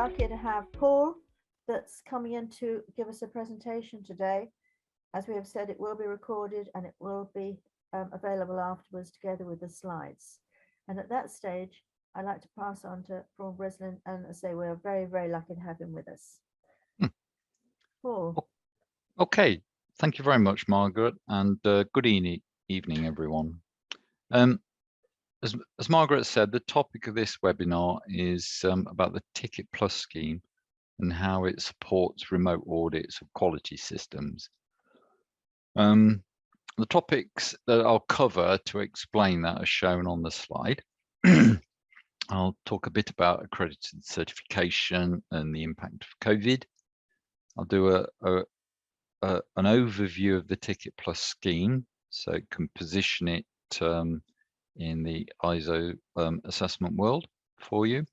lucky to have Paul that's coming in to give us a presentation today. As we have said, it will be recorded and it will be available afterwards together with the slides. And at that stage, I'd like to pass on to Paul Breslin and say we're very, very lucky to have him with us. Paul. Okay, thank you very much, Margaret, and good evening, everyone. As Margaret said, the topic of this webinar is about the TickITplus scheme and how it supports remote audits of quality systems. The topics that I'll cover to explain that are shown on the slide. I'll talk a bit about accredited certification and the impact of COVID. I'll do an overview of the TickITplus scheme, so it can position it in the ISO assessment world for you,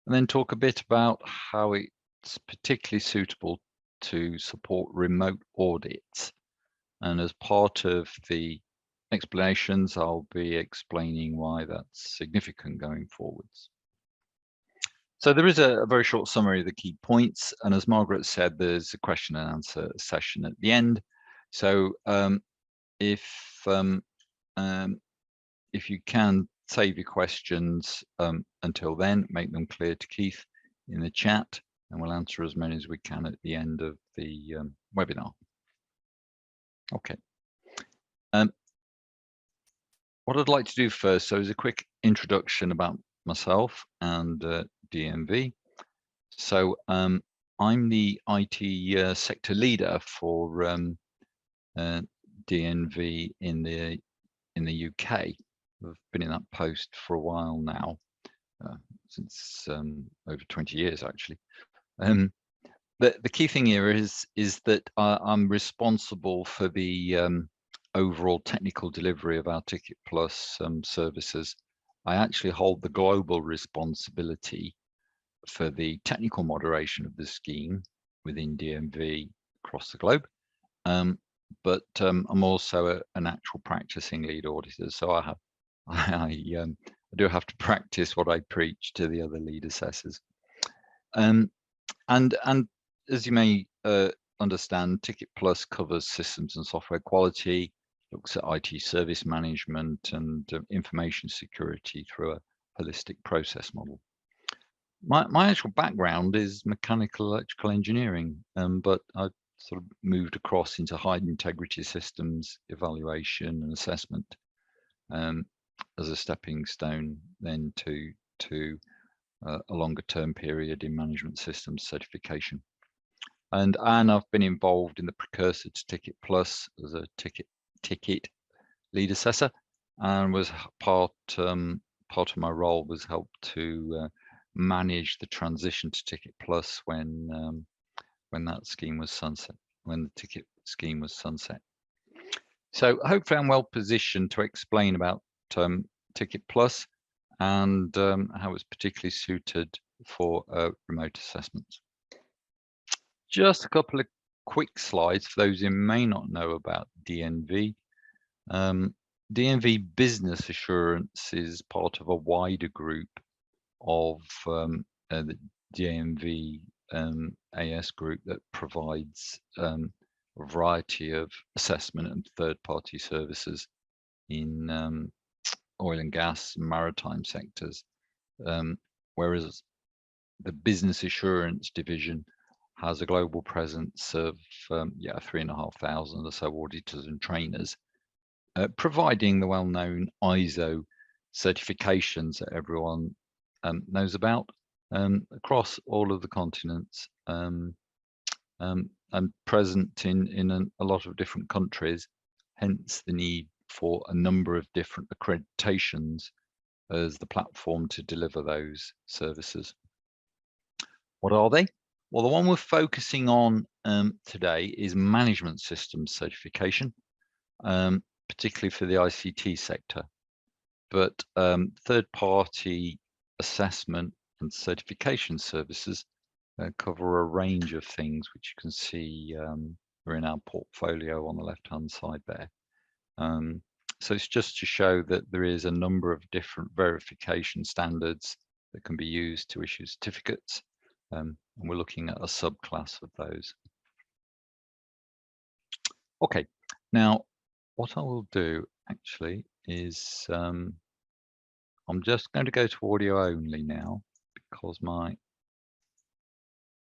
and then talk a bit about how it's particularly suitable to support remote audits. And as part of the explanations, I'll be explaining why that's significant going forwards. So there is a very short summary of the key points, and as Margaret said, there's a question and answer session at the end. So if you can save your questions until then, make them clear to Keith in the chat, and we'll answer as many as we can at the end of the webinar. Okay. What I'd like to do first, so is a quick introduction about myself and DNV. So I'm the IT sector leader for DNV in the UK. I've been in that post for a while now, since over 20 years actually. The key thing here is that I'm responsible for the overall technical delivery of our TickITplus services. I actually hold the global responsibility for the technical moderation of the scheme within DNV across the globe. But I'm also an actual practicing lead auditor, so I do have to practice what I preach to the other lead assessors. And as you may understand, TickITplus covers systems and software quality, looks at IT service management and information security through a holistic process model. My actual background is mechanical electrical engineering, but I sort of moved across into high integrity systems evaluation and assessment as a stepping stone then to a longer term period in management systems certification. And I've been involved in the precursor to TickITplus as a ticket lead assessor, and was part of my role was help to manage the transition to TickITplus when that scheme was sunset, when the ticket scheme was sunset. So hopefully I'm well positioned to explain about TickITplus and how it's particularly suited for remote assessments. Just a couple of quick slides for those who may not know about DNV. DNV Business Assurance is part of a wider group of the DNV AS group that provides a variety of assessment and third-party services in oil and gas and maritime sectors, whereas the Business Assurance division has a global presence of 3,500 or so auditors and trainers, providing the well-known ISO certifications that everyone knows about across all of the continents, and present in a lot of different countries, hence the need for a number of different accreditations as the platform to deliver those services. What are they? Well, the one we're focusing on today is management systems certification, particularly for the ICT sector. But third-party assessment and certification services cover a range of things, which you can see are in our portfolio on the left-hand side there. So it's just to show that there is a number of different verification standards that can be used to issue certificates. and we're looking at a subclass of those. Okay, now what I will do actually is I'm just going to go to audio only now because my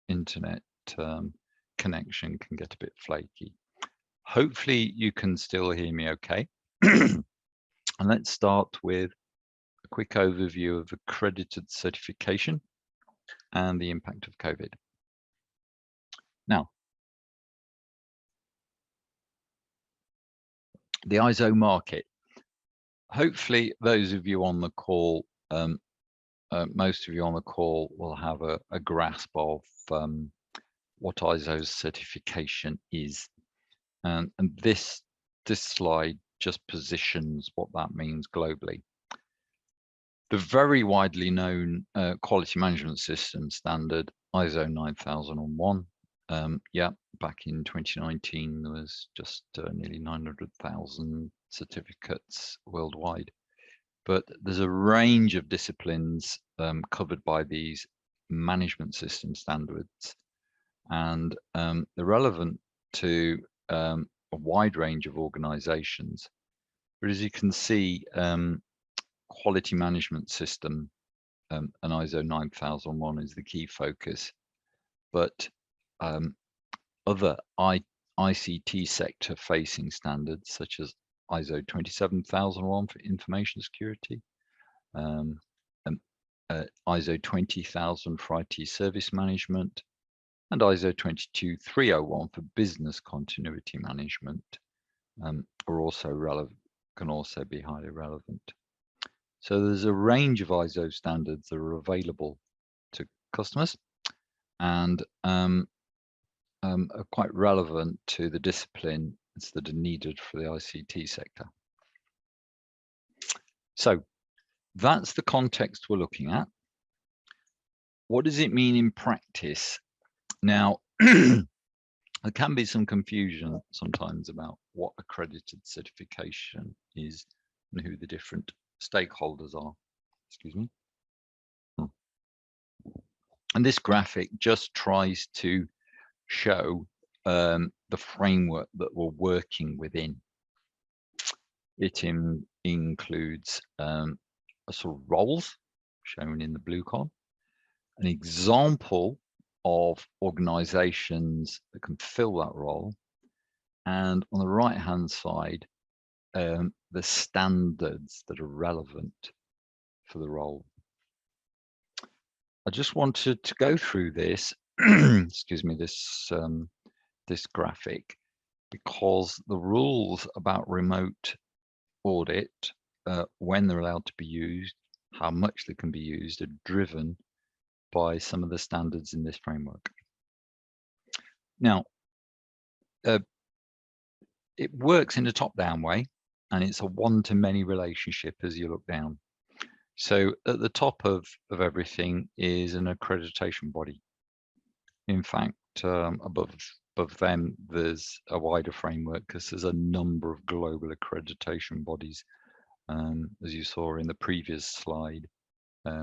internet connection can get a bit flaky. Hopefully you can still hear me okay. And let's start with a quick overview of accredited certification and the impact of COVID. Now, the ISO market. Hopefully those of you on the call, most of you on the call will have a grasp of what ISO certification is. And this slide just positions what that means globally. The very widely known quality management system standard, ISO 9001. Yeah, back in 2019, there was just nearly 900,000 certificates worldwide. But there's a range of disciplines covered by these management system standards, and they're relevant to a wide range of organizations. But as you can see, quality management system and ISO 9001 is the key focus, but other ICT sector facing standards such as ISO 27001 for information security, ISO 20000 for IT service management, and ISO 22301 for business continuity management are also relevant, can also be highly relevant. So there's a range of ISO standards that are available to customers and are quite relevant to the disciplines that are needed for the ICT sector. So that's the context we're looking at. What does it mean in practice? Now, there can be some confusion sometimes about what accredited certification is and who the different stakeholders are. Excuse me. And this graphic just tries to show the framework that we're working within. It includes a sort of roles shown in the blue column, an example of organizations that can fill that role, and on the right hand side, the standards that are relevant for the role. I just wanted to go through this, excuse me, this graphic, because the rules about remote audit, when they're allowed to be used, how much they can be used, are driven by some of the standards in this framework. Now, it works in a top-down way, and it's a one-to-many relationship as you look down. So at the top of everything is an accreditation body. In fact, above them, there's a wider framework because there's a number of global accreditation bodies. As you saw in the previous slide,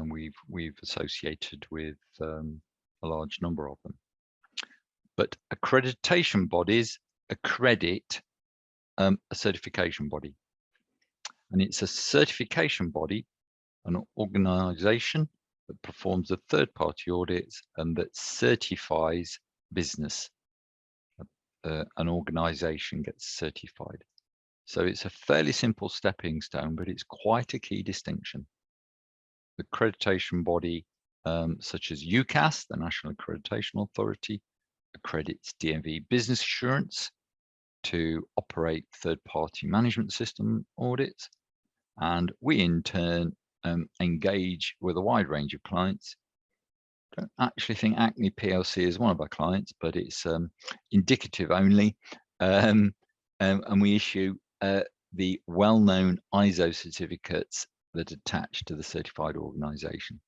we've associated with a large number of them. But accreditation bodies accredit a certification body, and it's a certification body, an organization that performs a third-party audits and that certifies business. An organization gets certified. So it's a fairly simple stepping stone, but it's quite a key distinction. The accreditation body, such as UCAS, the National Accreditation Authority, accredits DMV Business Assurance to operate third-party management system audits. And we in turn engage with a wide range of clients. I don't actually think Acme PLC is one of our clients, but it's indicative only. And we issue the well-known ISO certificates that attach to the certified organization.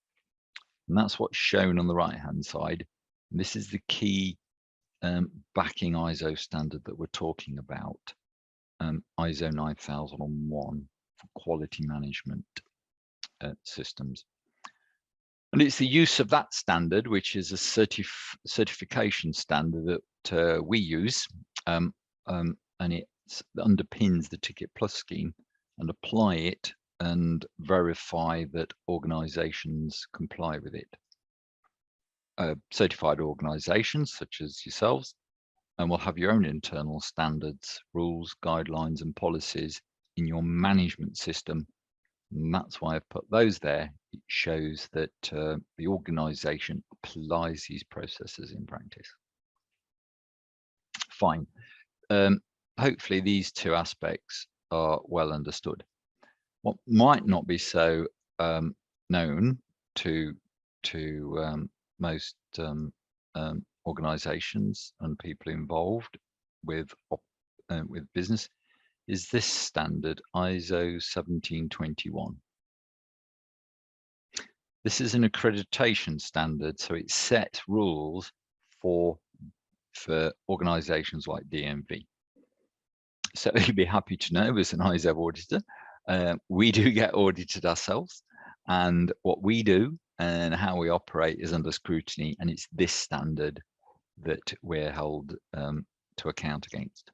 And that's what's shown on the right-hand side. And this is the key backing ISO standard that we're talking about, ISO 9001 for quality management systems. And it's the use of that standard, which is a certification standard that we use, and it underpins the TickITplus scheme, and apply it and verify that organizations comply with it. Certified organizations such as yourselves, and will have your own internal standards, rules, guidelines, and policies in your management system. And that's why I've put those there. It shows that the organization applies these processes in practice. Fine. Hopefully these two aspects are well understood. What might not be so known to most organizations and people involved with business is this standard, ISO 17021. This is an accreditation standard, so it sets rules for organizations like DMV. So you'd be happy to know, as an ISO auditor, we do get audited ourselves, and what we do and how we operate is under scrutiny, and it's this standard that we're held to account against.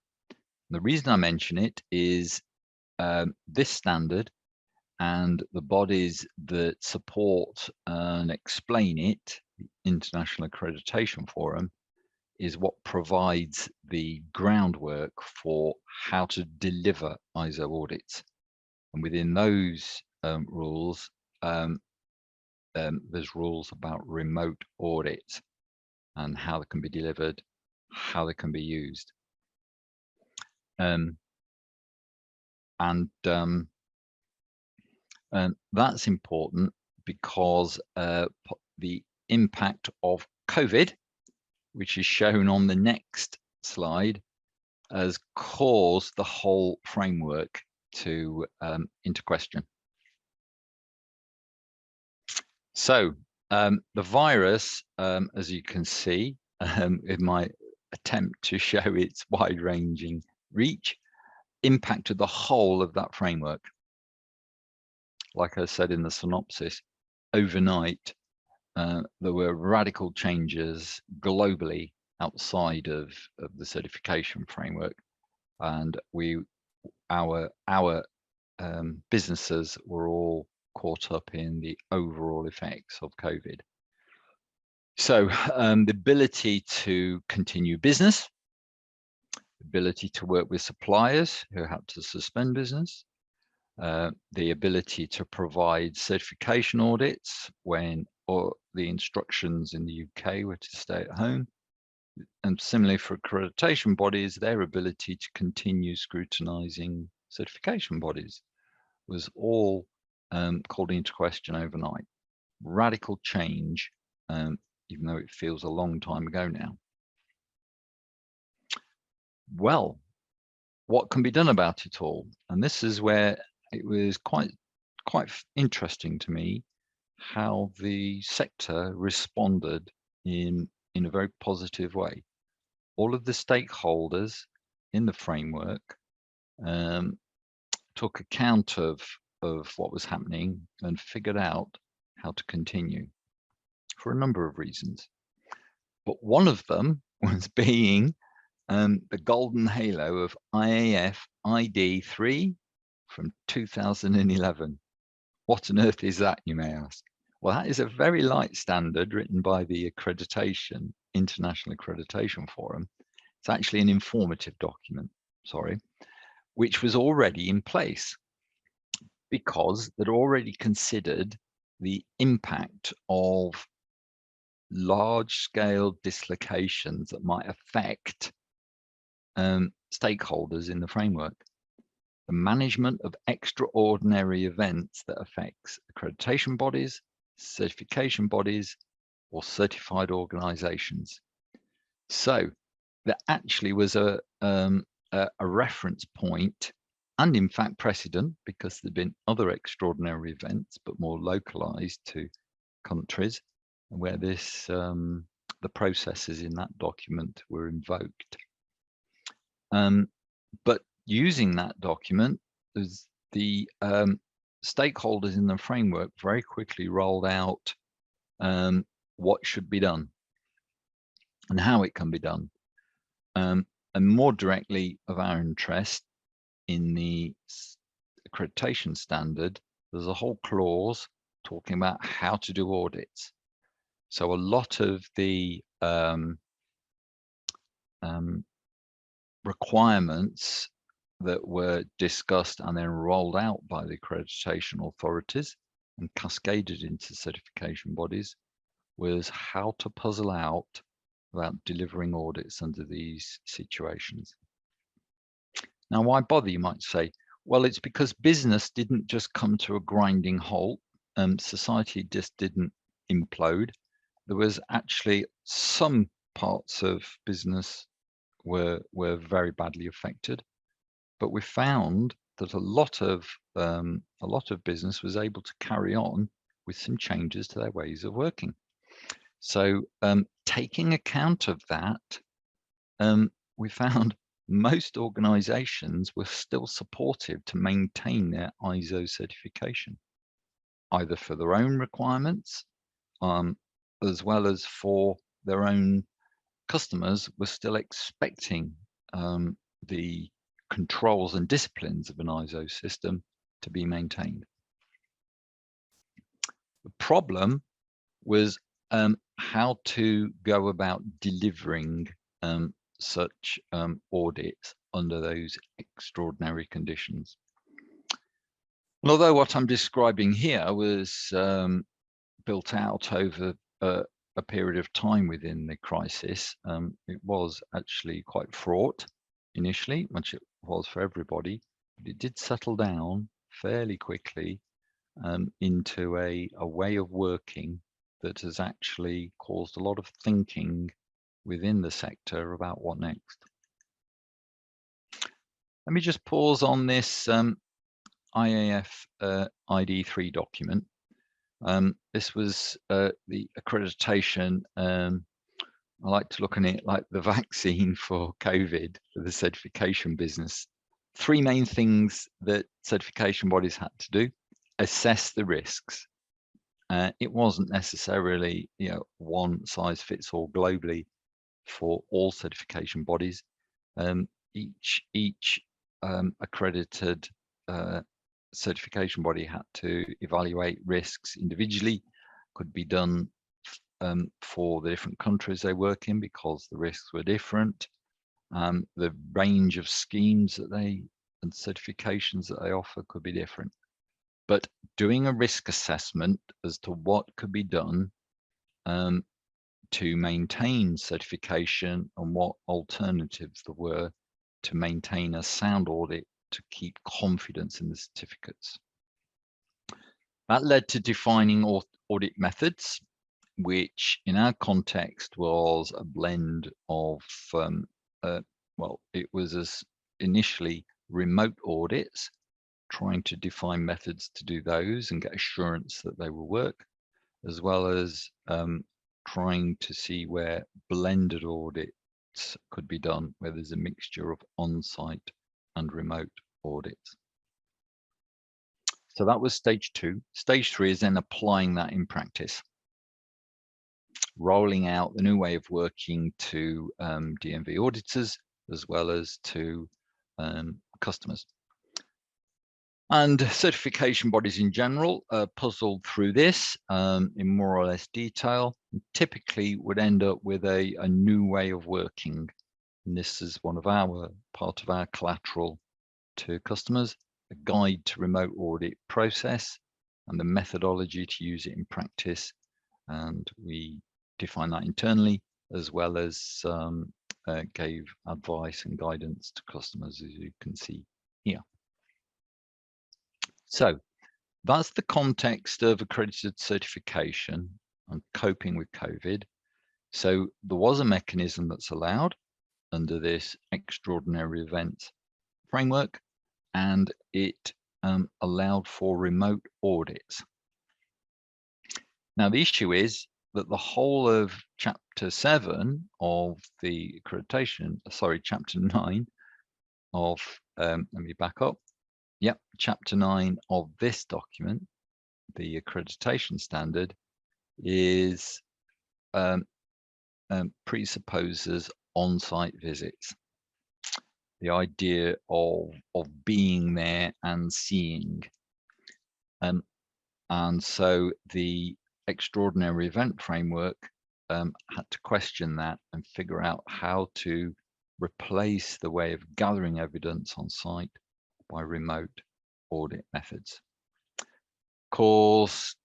The reason I mention it is this standard and the bodies that support and explain it, the International Accreditation Forum, is what provides the groundwork for how to deliver ISO audits. And within those rules, there's rules about remote audits and how they can be delivered, how they can be used. And that's important because the impact of COVID, which is shown on the next slide, has caused the whole framework to into question. So the virus, as you can see, in my attempt to show its wide-ranging reach, impacted the whole of that framework. Like I said in the synopsis, overnight, there were radical changes globally outside of the certification framework, and our businesses were all caught up in the overall effects of COVID. So the ability to continue business, ability to work with suppliers who had to suspend business, the ability to provide certification audits when the instructions in the UK were to stay at home, and similarly for accreditation bodies, their ability to continue scrutinizing certification bodies was all called into question overnight. Radical change, even though it feels a long time ago now. Well, what can be done about it all? And this is where it was quite interesting to me how the sector responded in a very positive way. All of the stakeholders in the framework took account of what was happening and figured out how to continue for a number of reasons. But one of them was being the golden halo of IAF ID 3 from 2011. What on earth is that, you may ask? Well, that is a very light standard written by the International Accreditation Forum. It's actually an informative document, which was already in place because they'd already considered the impact of large-scale dislocations that might affect stakeholders in the framework. The management of extraordinary events that affects accreditation bodies, certification bodies, or certified organizations. So there actually was a reference point, and in fact precedent, because there'd been other extraordinary events, but more localized to countries, where this the processes in that document were invoked. But using that document, the stakeholders in the framework very quickly rolled out what should be done and how it can be done. And more directly of our interest in the accreditation standard, there's a whole clause talking about how to do audits. So a lot of the requirements that were discussed and then rolled out by the accreditation authorities and cascaded into certification bodies was how to puzzle out about delivering audits under these situations. Now, why bother, you might say? Well, it's because business didn't just come to a grinding halt. Society just didn't implode. There was actually some parts of business were very badly affected, but we found that a lot of business was able to carry on with some changes to their ways of working. So taking account of that, we found most organizations were still supportive to maintain their ISO certification, either for their own requirements, as well as for their own customers were still expecting the controls and disciplines of an ISO system to be maintained. The problem was how to go about delivering such audits under those extraordinary conditions. And although what I'm describing here was built out over a period of time within the crisis, it was actually quite fraught initially, much it was for everybody, but it did settle down fairly quickly into a way of working that has actually caused a lot of thinking within the sector about what next. Let me just pause on this IAF ID3 document. This was the accreditation. I like to look on it like the vaccine for COVID for the certification business. Three main things that certification bodies had to do: assess the risks. It wasn't necessarily, one size fits all globally for all certification bodies. Each accredited certification body had to evaluate risks individually. Could be done for the different countries they work in because the risks were different. The range of schemes that and certifications that they offer could be different. But doing a risk assessment as to what could be done to maintain certification and what alternatives there were to maintain a sound audit to keep confidence in the certificates. That led to defining audit methods, which in our context was a blend of, it was initially remote audits, trying to define methods to do those and get assurance that they will work, as well as trying to see where blended audits could be done, where there's a mixture of on-site and remote audits. So that was stage 2. Stage 3 is then applying that in practice, rolling out the new way of working to DMV auditors as well as to customers. And certification bodies in general puzzled through this in more or less detail, and typically would end up with a new way of working. And this is part of our collateral to customers, a guide to remote audit process and the methodology to use it in practice. And we define that internally, as well as gave advice and guidance to customers, as you can see here. So that's the context of accredited certification and coping with COVID. So there was a mechanism that's allowed under this extraordinary events framework, and it allowed for remote audits. Now, the issue is that the whole of Chapter 7 of the accreditation, Chapter 9 of, let me back up. Yep, Chapter 9 of this document, the accreditation standard, is presupposes on-site visits. The idea of being there and seeing. And so the extraordinary event framework had to question that and figure out how to replace the way of gathering evidence on site by remote audit methods. Caused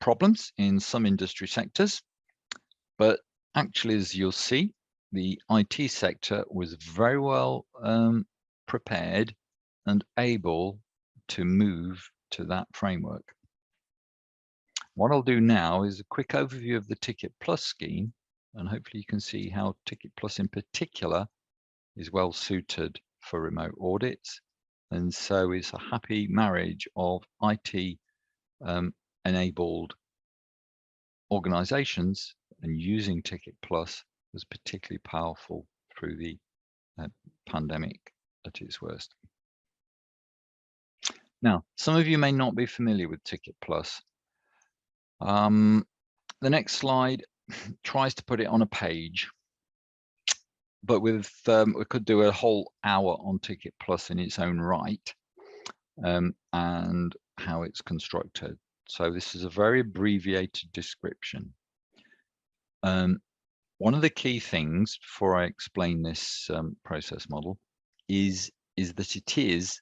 problems in some industry sectors, but actually, as you'll see, the IT sector was very well prepared and able to move to that framework. What I'll do now is a quick overview of the TickITplus scheme, and hopefully you can see how TickITplus in particular is well suited for remote audits, and so is a happy marriage of IT enabled organizations, and using TickITplus was particularly powerful through the pandemic at its worst. Now, some of you may not be familiar with TickITplus. The next slide tries to put it on a page, but with we could do a whole hour on TickITplus in its own right, and how it's constructed. So this is a very abbreviated description. One of the key things before I explain this process model is that it is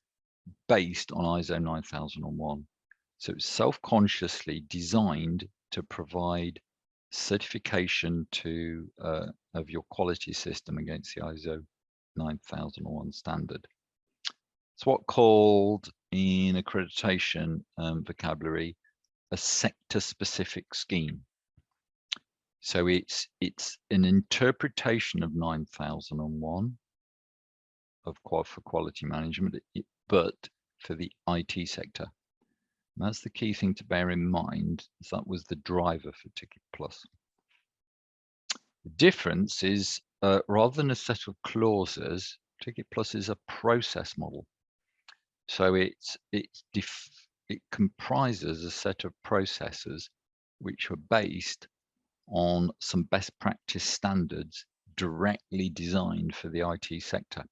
based on ISO 9001. So it's self-consciously designed to provide certification to of your quality system against the ISO 9001 standard. It's what's called in accreditation vocabulary a sector-specific scheme. So it's an interpretation of 9001 for quality management, but for the IT sector. And that's the key thing to bear in mind, as that was the driver for TickITplus. The difference is rather than a set of clauses, TickITplus is a process model. So it comprises a set of processes which are based on some best practice standards directly designed for the IT sector.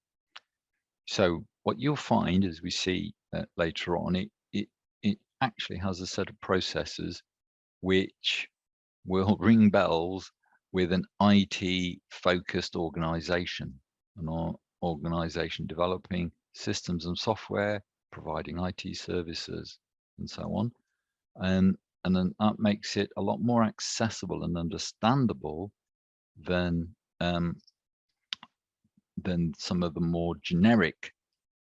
So what you'll find, as we see later on, it actually has a set of processes which will ring bells with an IT focused organization, an organization developing systems and software, providing IT services, and so on. And then that makes it a lot more accessible and understandable than some of the more generic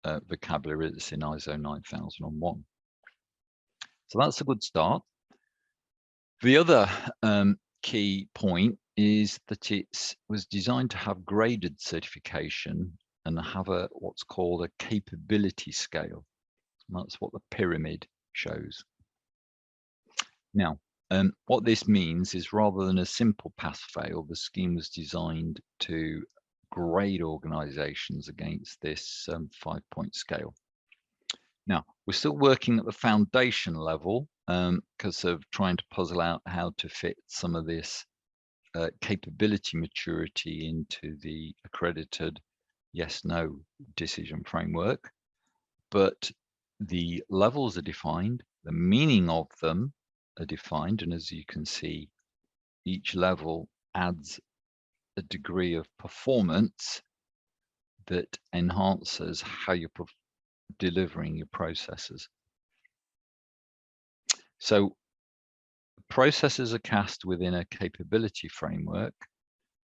vocabulary that's in ISO 9001. So that's a good start. The other key point is that it was designed to have graded certification and have what's called a capability scale. And that's what the pyramid shows. Now, what this means is rather than a simple pass-fail, the scheme was designed to grade organizations against this 5-point scale. Now, we're still working at the foundation level because of trying to puzzle out how to fit some of this capability maturity into the accredited yes-no decision framework. But the levels are defined, the meaning of them are defined, and as you can see, each level adds a degree of performance that enhances how you're delivering your processes. So processes are cast within a capability framework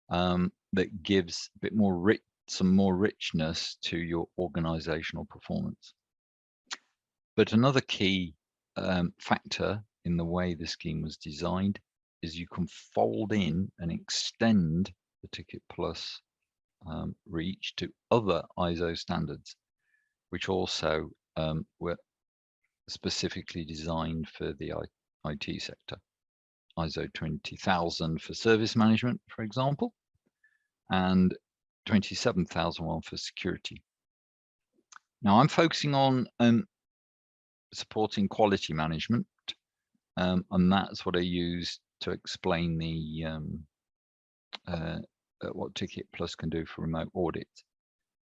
that gives a bit more some more richness to your organizational performance. But another key factor in the way the scheme was designed is you can fold in and extend the TickITplus reach to other ISO standards, which also were specifically designed for the IT sector. ISO 20000 for service management, for example, and 27001 for security. Now I'm focusing on supporting quality management, and that's what I use to explain the what TickITplus can do for remote audit.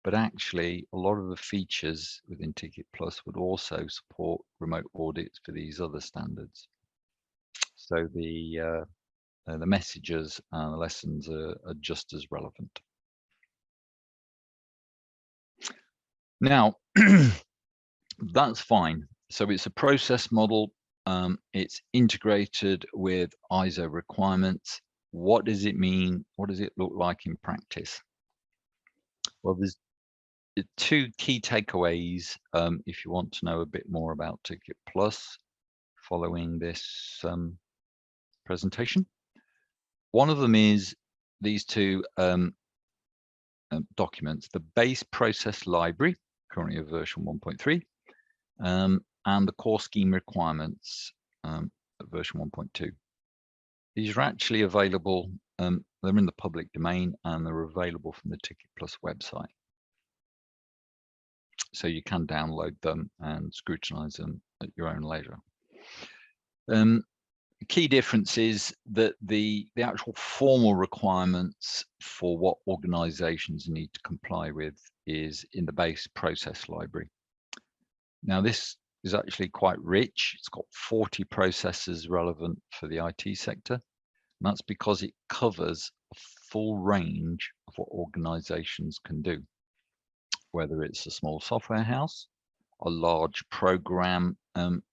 But actually, a lot of the features within TickITplus would also support remote audits for these other standards. So the messages and the lessons are just as relevant. Now, that's fine. So it's a process model. It's integrated with ISO requirements. What does it mean? What does it look like in practice? Well, there's two key takeaways if you want to know a bit more about TickITplus following this presentation. One of them is these two documents, the base process library, currently of version 1.3, and the core scheme requirements at version 1.2. These are actually available, they're in the public domain and they're available from the TickITplus website. So you can download them and scrutinize them at your own leisure. The key difference is that the actual formal requirements for what organizations need to comply with is in the base process library. Now this is actually quite rich. It's got 40 processes relevant for the IT sector. And that's because it covers a full range of what organizations can do, whether it's a small software house, a large program and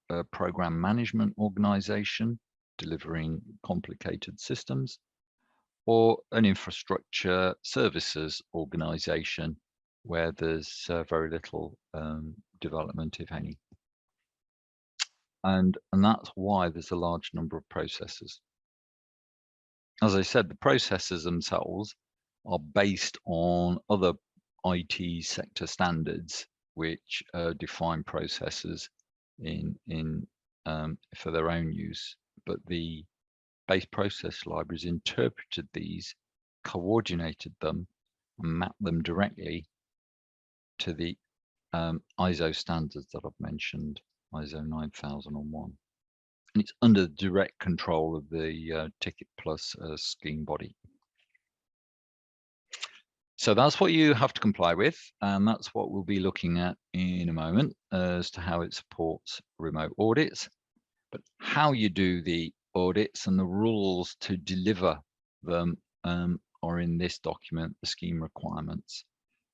a program management organization delivering complicated systems, or an infrastructure services organization where there's very little development, if any. And that's why there's a large number of processes. As I said, the processes themselves are based on other IT sector standards which define processes for their own use, but the base process libraries interpreted these, coordinated them, and mapped them directly to the ISO standards that I've mentioned, ISO 9001. And it's under direct control of the TickITplus scheme body. So that's what you have to comply with, and that's what we'll be looking at in a moment as to how it supports remote audits. But how you do the audits and the rules to deliver them are in this document, the scheme requirements.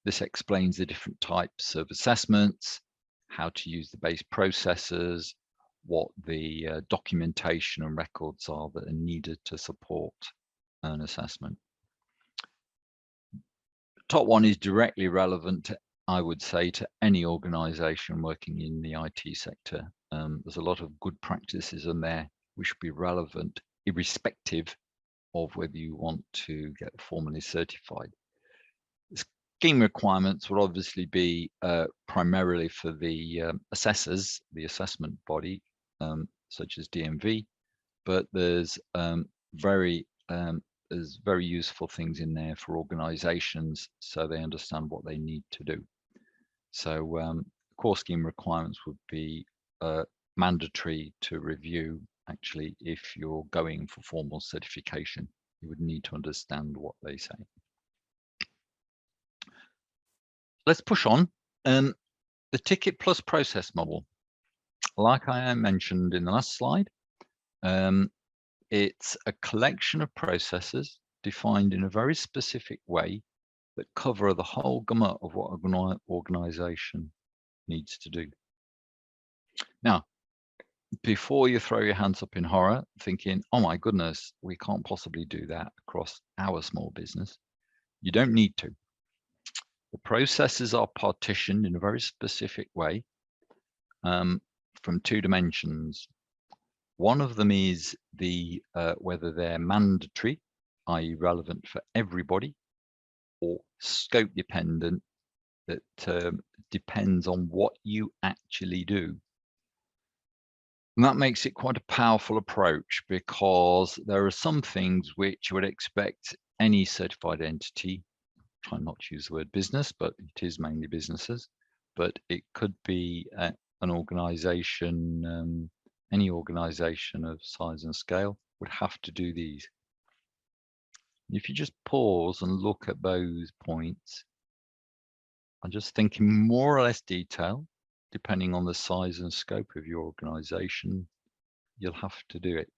This explains the different types of assessments, how to use the base processes, what the documentation and records are that are needed to support an assessment. Top one is directly relevant to, I would say, to any organization working in the IT sector. There's a lot of good practices in there which should be relevant irrespective of whether you want to get formally certified. Scheme requirements will obviously be primarily for the assessors, the assessment body, such as DMV, but there's very useful things in there for organizations so they understand what they need to do. So core scheme requirements would be mandatory to review. Actually, if you're going for formal certification, you would need to understand what they say. Let's push on. The TickITplus process model, like I mentioned in the last slide, it's a collection of processes defined in a very specific way that cover the whole gamut of what an organization needs to do. Now, before you throw your hands up in horror, thinking, oh my goodness, we can't possibly do that across our small business, you don't need to. The processes are partitioned in a very specific way from two dimensions. One of them is the whether they're mandatory, i.e. relevant for everybody, or scope dependent, that depends on what you actually do. And that makes it quite a powerful approach because there are some things which you would expect any certified entity, try not to use the word business, but it is mainly businesses, but it could be an organization, any organization of size and scale would have to do these. If you just pause and look at those points, I'm just thinking more or less detail, depending on the size and scope of your organization, you'll have to do it.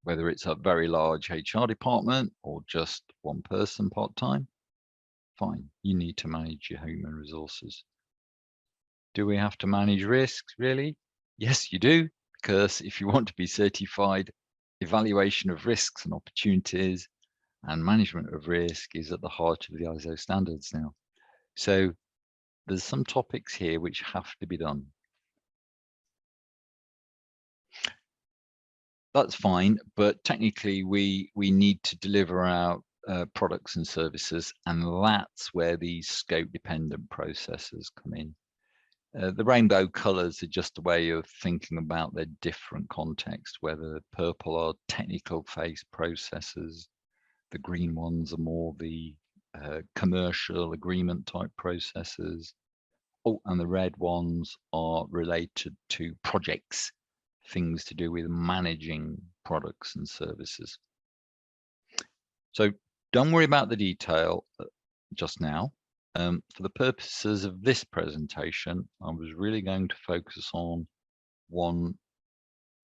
Whether it's a very large HR department or just one person part-time, fine, you need to manage your human resources. Do we have to manage risks, really? Yes, you do, because if you want to be certified, evaluation of risks and opportunities and management of risk is at the heart of the ISO standards now. So there's some topics here which have to be done. That's fine, but technically we need to deliver our products and services, and that's where these scope-dependent processes come in. The rainbow colors are just a way of thinking about their different context, whether purple are technical phase processes, the green ones are more the commercial agreement type processes. Oh, and the red ones are related to projects, things to do with managing products and services. So don't worry about the detail just now. For the purposes of this presentation, I was really going to focus on one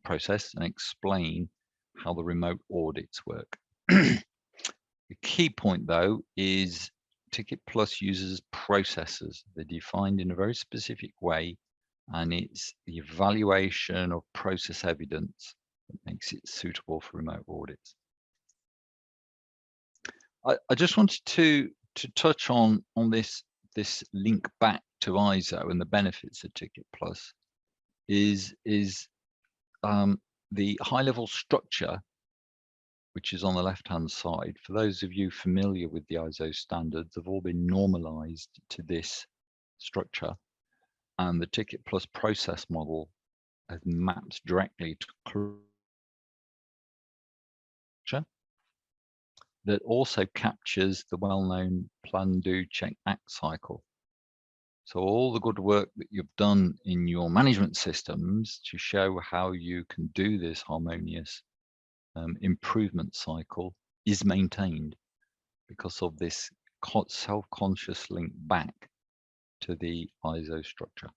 process and explain how the remote audits work. The key point, though, is TickITplus uses processes. They're defined in a very specific way, and it's the evaluation of process evidence that makes it suitable for remote audits. I just wanted to touch on this link back to ISO and the benefits of TickITplus is the high-level structure, which is on the left-hand side. For those of you familiar with the ISO standards, have all been normalized to this structure, and the TickITplus process model has mapped directly to structure that also captures the well-known plan, do, check, act cycle. So all the good work that you've done in your management systems to show how you can do this harmonious improvement cycle is maintained because of this self-conscious link back to the ISO structure.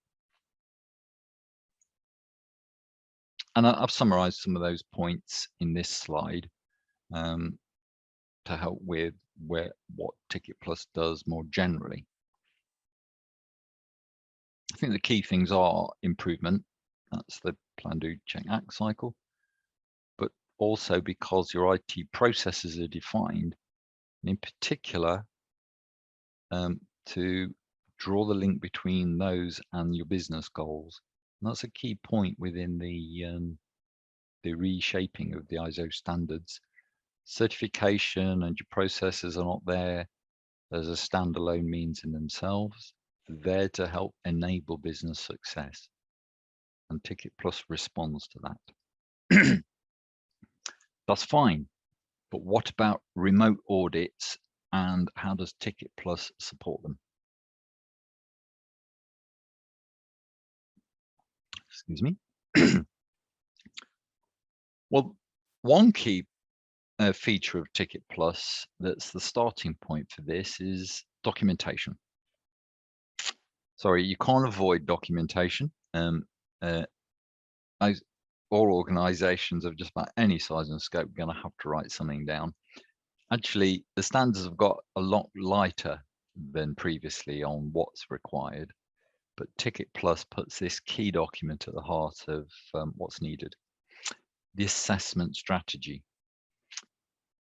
And I've summarized some of those points in this slide to help with what TickITplus does more generally. I think the key things are improvement. That's the plan, do, check, act cycle. But also because your IT processes are defined, and in particular, to draw the link between those and your business goals. And that's a key point within the reshaping of the ISO standards. Certification and your processes are not there as a standalone means in themselves. They're there to help enable business success. And TickITplus responds to that. That's fine. But what about remote audits, and how does TickITplus support them? Excuse me. Well, one key feature of TickITplus that's the starting point for this is documentation. Sorry, you can't avoid documentation. All organizations of just about any size and scope are going to have to write something down. Actually, the standards have got a lot lighter than previously on what's required, but TickITplus puts this key document at the heart of what's needed. The assessment strategy.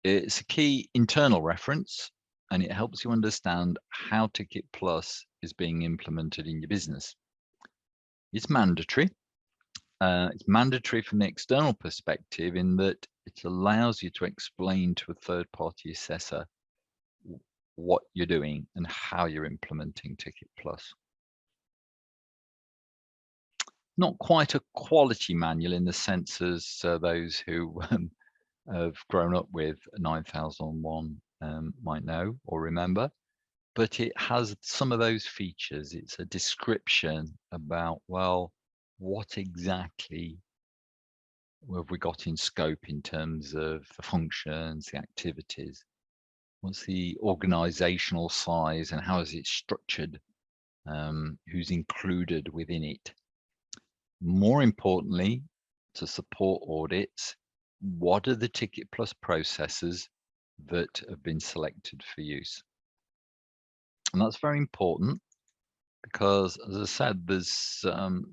It's a key internal reference, and it helps you understand how TickITplus is being implemented in your business. It's mandatory. It's mandatory from the external perspective in that it allows you to explain to a third-party assessor what you're doing and how you're implementing TickITplus. Not quite a quality manual in the sense as those who have grown up with 9001 might know or remember, but it has some of those features. It's a description about, well, what exactly have we got in scope in terms of the functions, the activities? What's the organizational size and how is it structured? Who's included within it? More importantly, to support audits, what are the TickITplus processes that have been selected for use? And that's very important because, as I said, there's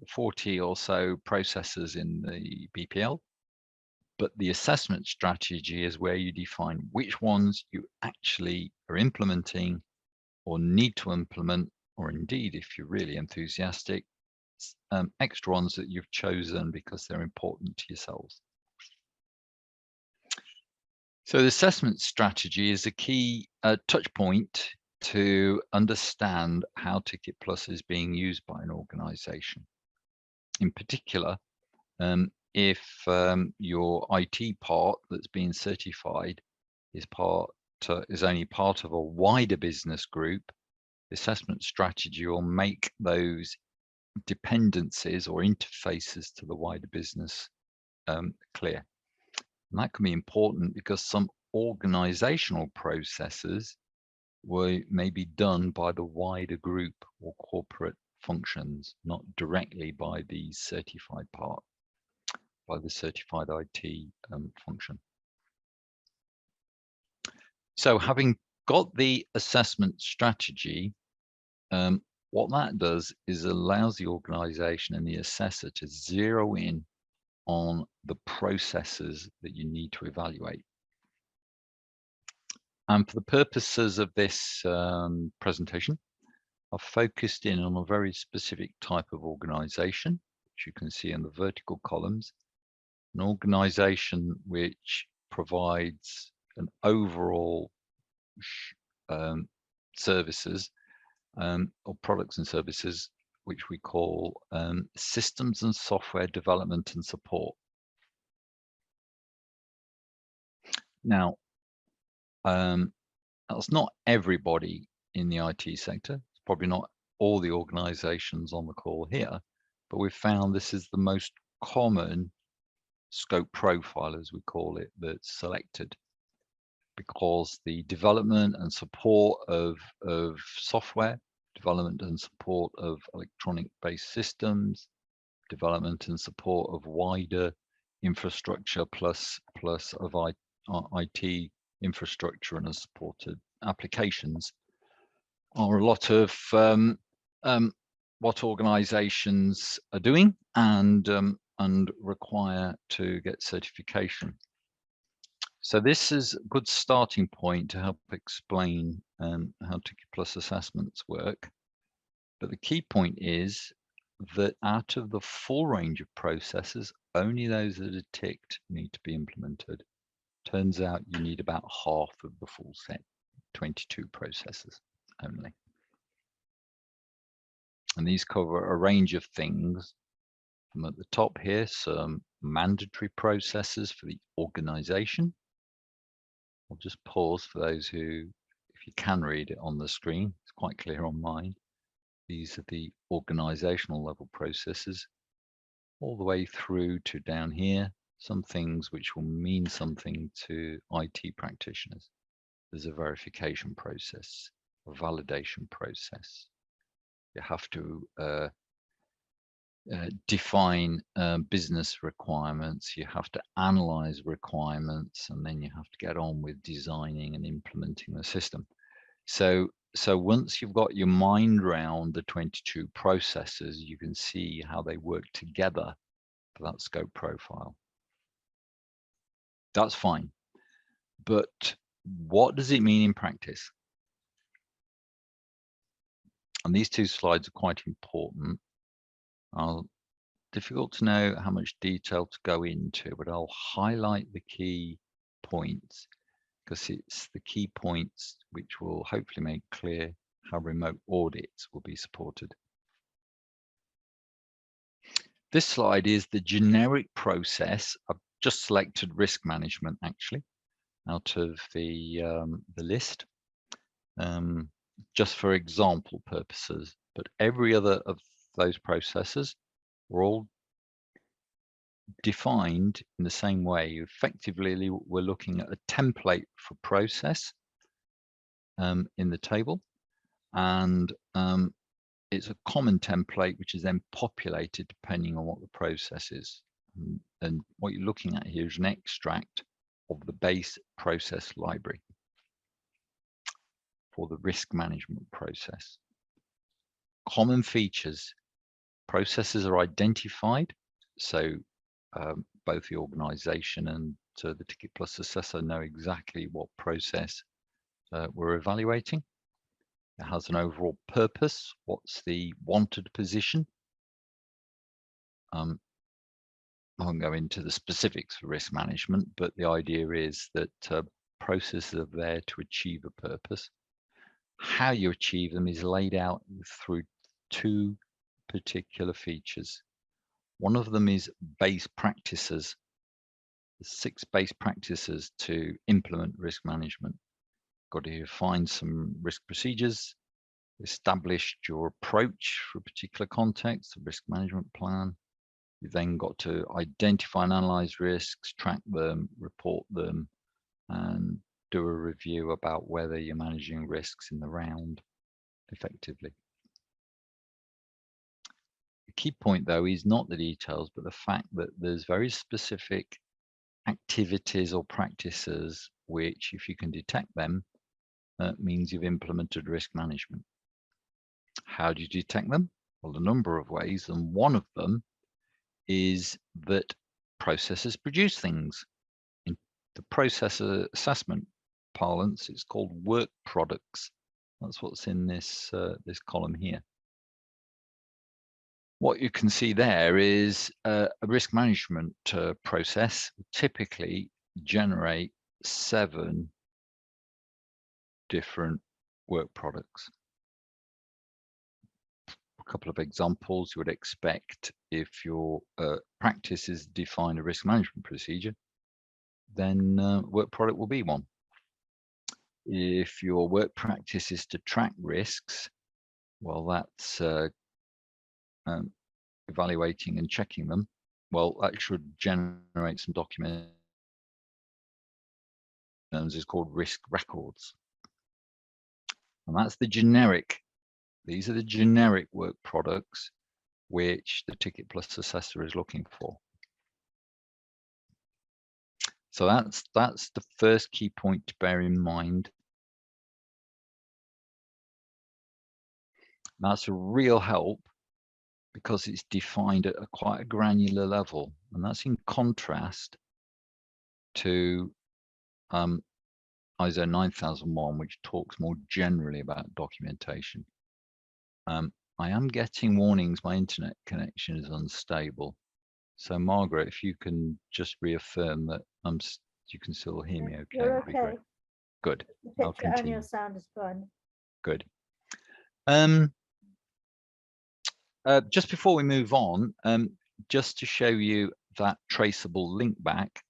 40 or so processes in the BPL, but the assessment strategy is where you define which ones you actually are implementing or need to implement, or indeed, if you're really enthusiastic, extra ones that you've chosen because they're important to yourselves. So the assessment strategy is a key touch point to understand how TickITplus is being used by an organization. In particular, if your IT part that's being certified is only part of a wider business group, the assessment strategy will make those dependencies or interfaces to the wider business clear. And that can be important because some organizational processes may be done by the wider group or corporate functions, not directly by the certified part, by the certified IT function. So having got the assessment strategy, what that does is allows the organization and the assessor to zero in on the processes that you need to evaluate. And for the purposes of this presentation, I've focused in on a very specific type of organization, which you can see in the vertical columns, an organization which provides an overall services or products and services, which we call systems and software development and support. Now, that's not everybody in the IT sector. It's probably not all the organizations on the call here, but we've found this is the most common scope profile, as we call it, that's selected, because the development and support of software, development and support of electronic-based systems, development and support of wider infrastructure plus of IT infrastructure and supported applications are a lot of what organizations are doing and require to get certification. So this is a good starting point to help explain how TickITplus assessments work. But the key point is that out of the full range of processes, only those that are ticked need to be implemented. Turns out you need about half of the full set, 22 processes only. And these cover a range of things. From at the top here, some mandatory processes for the organization. I'll just pause for those who, if you can read it on the screen, it's quite clear on mine. These are the organizational level processes, all the way through to down here, some things which will mean something to IT practitioners. There's a verification process, a validation process. You have to define business requirements, you have to analyze requirements, and then you have to get on with designing and implementing the system. So once you've got your mind around the 22 processes, you can see how they work together for that scope profile. That's fine. But what does it mean in practice? And these two slides are quite important. Difficult to know how much detail to go into, but I'll highlight the key points because it's the key points which will hopefully make clear how remote audits will be supported. This slide is the generic process. I've just selected risk management actually out of the list, just for example purposes, but every other of those processes were all defined in the same way. Effectively, we're looking at a template for process in the table, and it's a common template which is then populated depending on what the process is. And what you're looking at here is an extract of the base process library for the risk management process. Common features: processes are identified, so both the organization and the TickITplus assessor know exactly what process we're evaluating. It has an overall purpose. What's the wanted position? I won't go into the specifics for risk management, but the idea is that processes are there to achieve a purpose. How you achieve them is laid out through two particular features. One of them is base practices. 6 base practices to implement risk management. Got to find some risk procedures, established your approach for a particular context, a risk management plan. You've then got to identify and analyze risks, track them, report them, and do a review about whether you're managing risks in the round effectively. The key point, though, is not the details, but the fact that there's very specific activities or practices which, if you can detect them, means you've implemented risk management. How do you detect them? Well, a number of ways, and one of them is that processes produce things. In the process assessment parlance, it's called work products. That's what's in this this column here. What you can see there is a risk management process will typically generate 7 different work products. A couple of examples you would expect: if your practice is define a risk management procedure, then work product will be one. If your work practice is to track risks, well, that's evaluating and checking them. Well, that should generate some documents. Is called risk records, and that's the generic. These are the generic work products which the TickITplus assessor is looking for. So that's the first key point to bear in mind. That's a real help because it's defined at quite a granular level, and that's in contrast to ISO 9001, which talks more generally about documentation. I am getting warnings my internet connection is unstable. So Margaret, if you can just reaffirm that you can still hear me okay. You're okay. Good. The I'll picture and continue. your sound is fine. Good. Just before we move on, just to show you that traceable link back,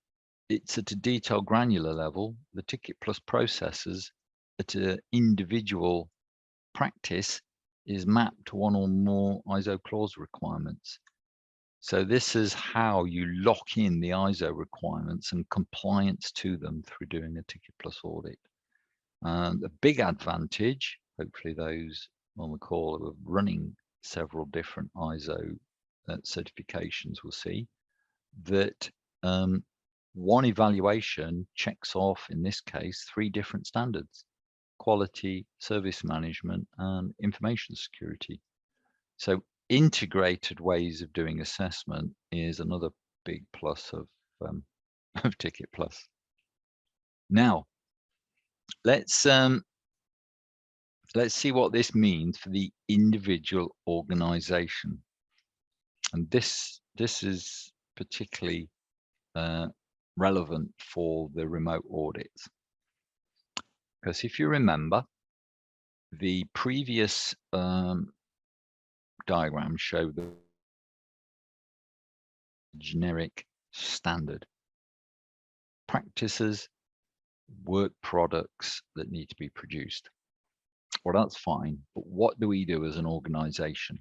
it's at a detailed granular level. The TickITplus processes at an individual practice is mapped to one or more ISO clause requirements. So this is how you lock in the ISO requirements and compliance to them through doing a TickITplus audit. And the big advantage, hopefully those on the call who are running several different ISO certifications will see that one evaluation checks off, in this case, 3 different standards: quality, service management, and information security. So integrated ways of doing assessment is another big plus of TickITplus. Now, let's see what this means for the individual organization. And this is particularly relevant for the remote audits. Because if you remember, the previous diagram showed the generic standard practices, work products that need to be produced. Well, that's fine, but what do we do as an organization?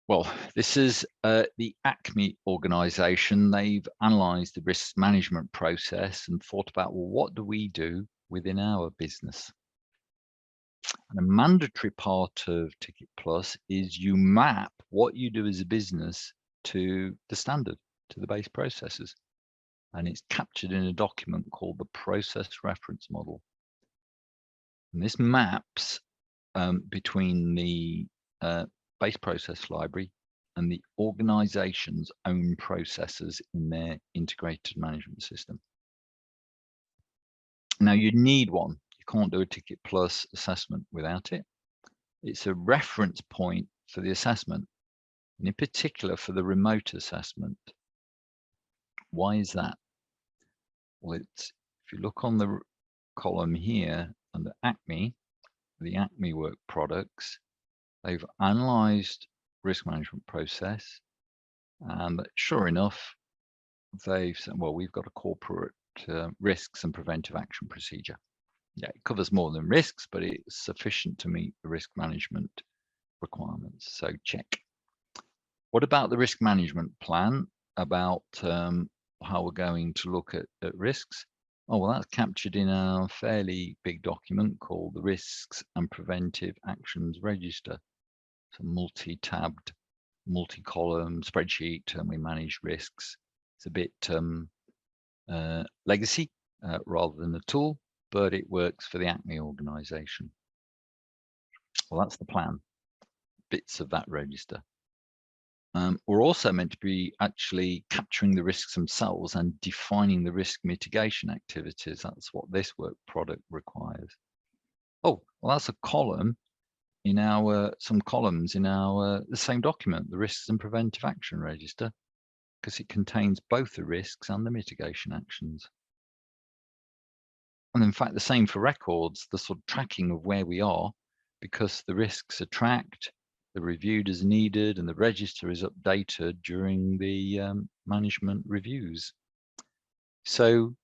Well, this is the ACME organization. They've analyzed the risk management process and thought about, well, what do we do within our business? And a mandatory part of TickITplus is you map what you do as a business to the standard, to the base processes. And it's captured in a document called the process reference model. And this maps between the base process library and the organization's own processes in their integrated management system. Now you need one. You can't do a TickITplus assessment without it. It's a reference point for the assessment, and in particular for the remote assessment. Why is that? Well, if you look on the column here under ACME, the ACME work products, they've analyzed risk management process, and sure enough, they've said, well, we've got a corporate risks and preventive action procedure. Yeah, it covers more than risks, but it's sufficient to meet the risk management requirements. So check. What about the risk management plan? About how we're going to look at risks? Oh, well, that's captured in a fairly big document called the Risks and Preventive Actions Register. It's a multi-tabbed, multi-column spreadsheet, and we manage risks. It's a bit legacy rather than a tool, but it works for the ACME organization. Well, that's the plan, bits of that register. We're also meant to be actually capturing the risks themselves and defining the risk mitigation activities. That's what this work product requires. Oh, well, that's a column in our, some columns in our, the same document, the risks and preventive action register, because it contains both the risks and the mitigation actions. And in fact, the same for records, the sort of tracking of where we are, because the risks are tracked, they're reviewed as needed, and the register is updated during the management reviews. So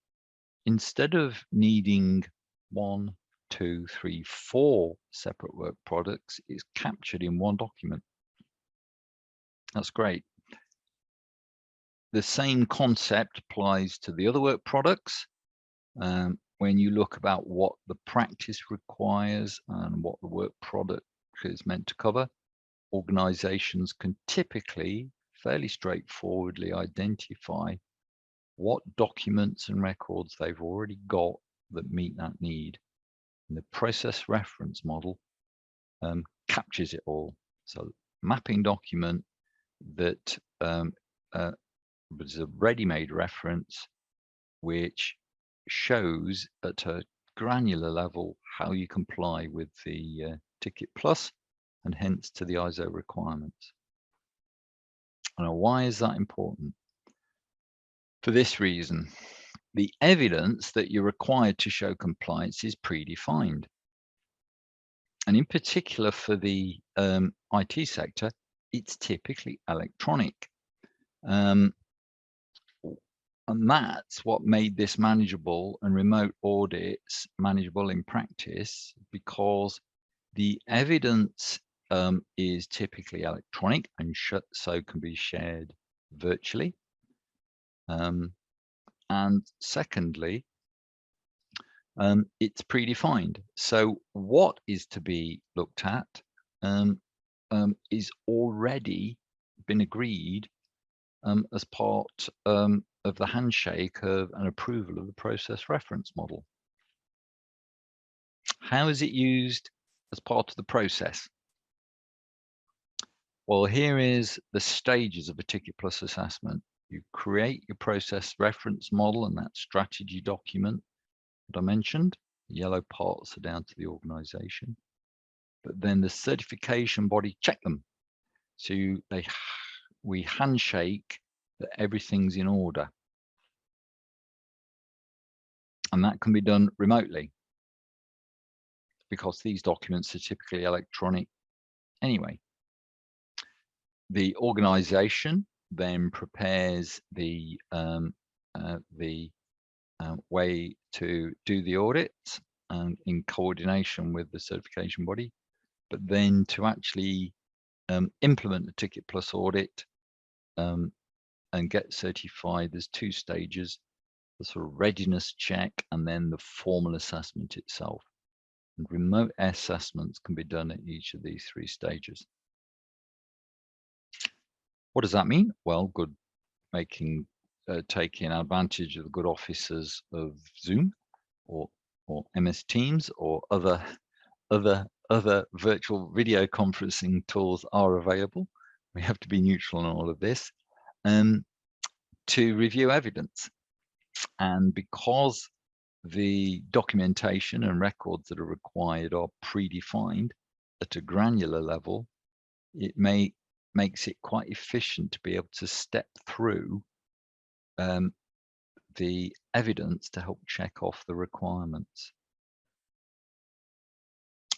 instead of needing 1, 2, 3, 4 separate work products, it's captured in one document. That's great. The same concept applies to the other work products. When you look about what the practice requires and what the work product is meant to cover, organizations can typically fairly straightforwardly identify what documents and records they've already got that meet that need. And the process reference model captures it all. So mapping document that was a ready-made reference which shows at a granular level how you comply with the TickITplus and hence to the ISO requirements. Now, why is that important? For this reason, the evidence that you're required to show compliance is predefined. And in particular for the IT sector, it's typically electronic. And that's what made this manageable and remote audits manageable in practice, because the evidence is typically electronic and so can be shared virtually. And secondly, it's predefined. So what is to be looked at is already been agreed as part of the handshake of an approval of the process reference model. How is it used as part of the process? Well, here is the stages of a TickITplus assessment. You create your process reference model and that strategy document that I mentioned. The yellow parts are down to the organization. But then the certification body check them. So we handshake that everything's in order. And that can be done remotely because these documents are typically electronic anyway. The organization then prepares the way to do the audit in coordination with the certification body, but then to actually implement the TickITplus audit and get certified, there's 2 stages: the sort of readiness check and then the formal assessment itself. And remote assessments can be done at each of these 3 stages. What does that mean? Well, taking advantage of the good offices of Zoom or MS Teams or other virtual video conferencing tools are available. We have to be neutral on all of this, to review evidence. And because the documentation and records that are required are predefined at a granular level, it makes it quite efficient to be able to step through the evidence to help check off the requirements.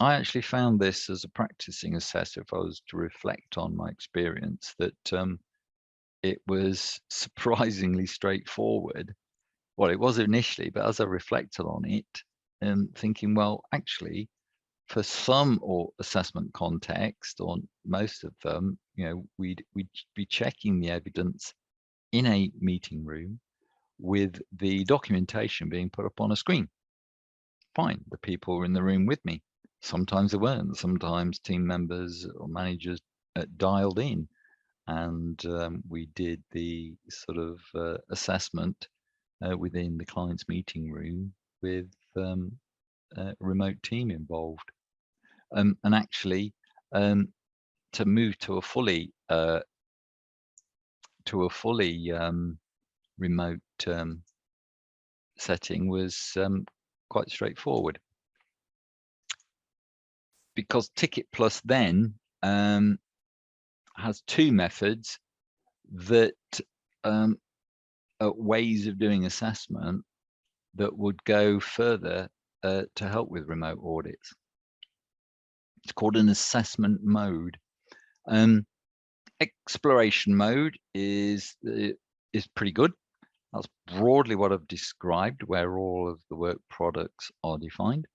I actually found this as a practicing assessor, if I was to reflect on my experience, that it was surprisingly straightforward. Well, it was initially, but as I reflected on it, thinking, well, actually, for some or assessment context, or most of them, we'd be checking the evidence in a meeting room with the documentation being put up on a screen. Fine, the people were in the room with me. Sometimes they weren't. Sometimes team members or managers dialed in, and we did the sort of assessment within the client's meeting room with a remote team involved. And actually, to move to a fully remote setting was quite straightforward, because TickITplus then has 2 methods that ways of doing assessment that would go further to help with remote audits. It's called an assessment mode. Exploration mode is pretty good. That's broadly what I've described, where all of the work products are defined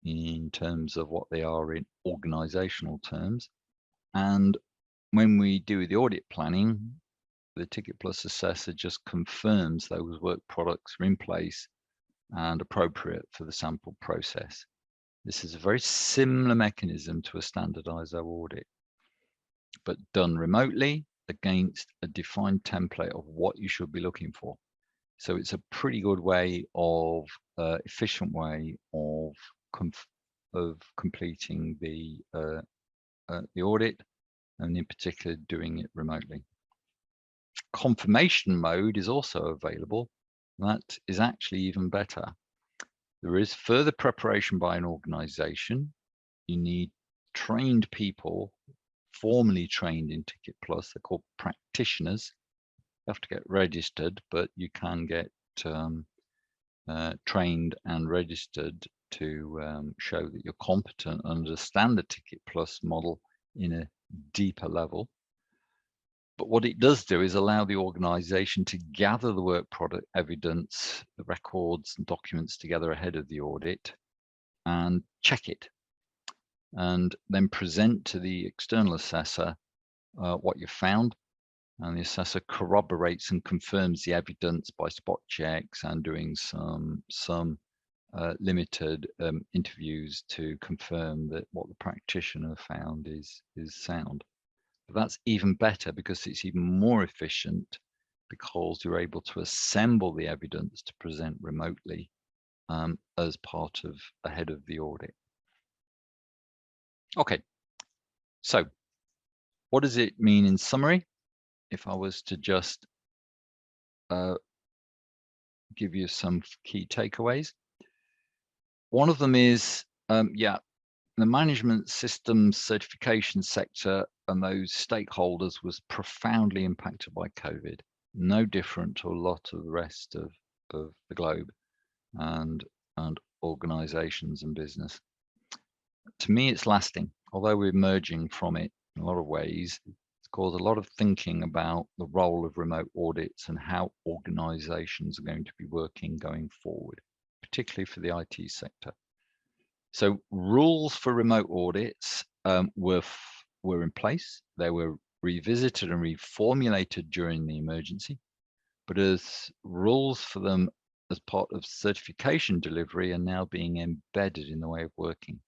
in terms of what they are in organizational terms. And when we do the audit planning, the TickITplus assessor just confirms those work products are in place and appropriate for the sample process. This is a very similar mechanism to a standardized audit, but done remotely against a defined template of what you should be looking for. So it's a pretty good way of efficient way of completing the audit, and in particular doing it remotely. Confirmation mode is also available. That is actually even better. There is further preparation by an organization. You need trained people, formally trained in TickITplus. They're called practitioners. You have to get registered, but you can get trained and registered to show that you're competent and understand the TickITplus model in a deeper level. But what it does do is allow the organization to gather the work product evidence, the records and documents together ahead of the audit and check it, and then present to the external assessor what you found. And the assessor corroborates and confirms the evidence by spot checks and doing some limited interviews to confirm that what the practitioner found is sound. But that's even better because it's even more efficient, because you're able to assemble the evidence to present remotely as part of ahead of the audit. Okay, so what does it mean in summary? If I was to just give you some key takeaways, one of them is, the management systems certification sector and those stakeholders was profoundly impacted by COVID, no different to a lot of the rest of the globe and organizations and business. To me, it's lasting. Although we're emerging from it in a lot of ways, it's caused a lot of thinking about the role of remote audits and how organizations are going to be working going forward, particularly for the IT sector. So rules for remote audits were were in place. They were revisited and reformulated during the emergency, but as rules for them as part of certification delivery are now being embedded in the way of working.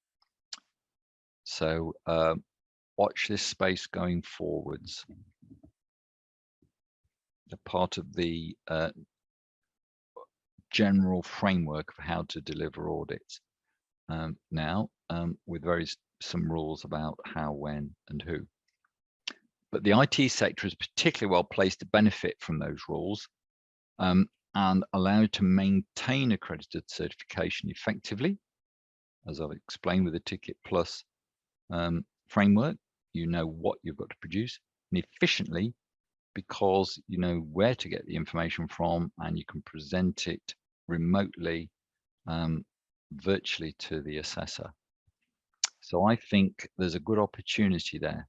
So watch this space going forwards. A part of the general framework of how to deliver audits now, with some rules about how, when, and who. But the IT sector is particularly well placed to benefit from those rules and allowed to maintain accredited certification effectively, as I've explained with the TickITplus framework. You know what you've got to produce, and efficiently, because you know where to get the information from, and you can present it remotely, virtually to the assessor. So I think there's a good opportunity there.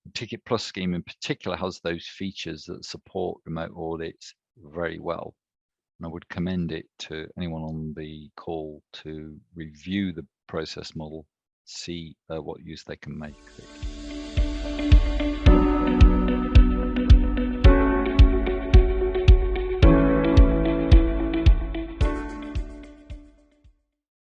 The TickITplus scheme in particular has those features that support remote audits very well. And I would commend it to anyone on the call to review the process model, see what use they can make of it.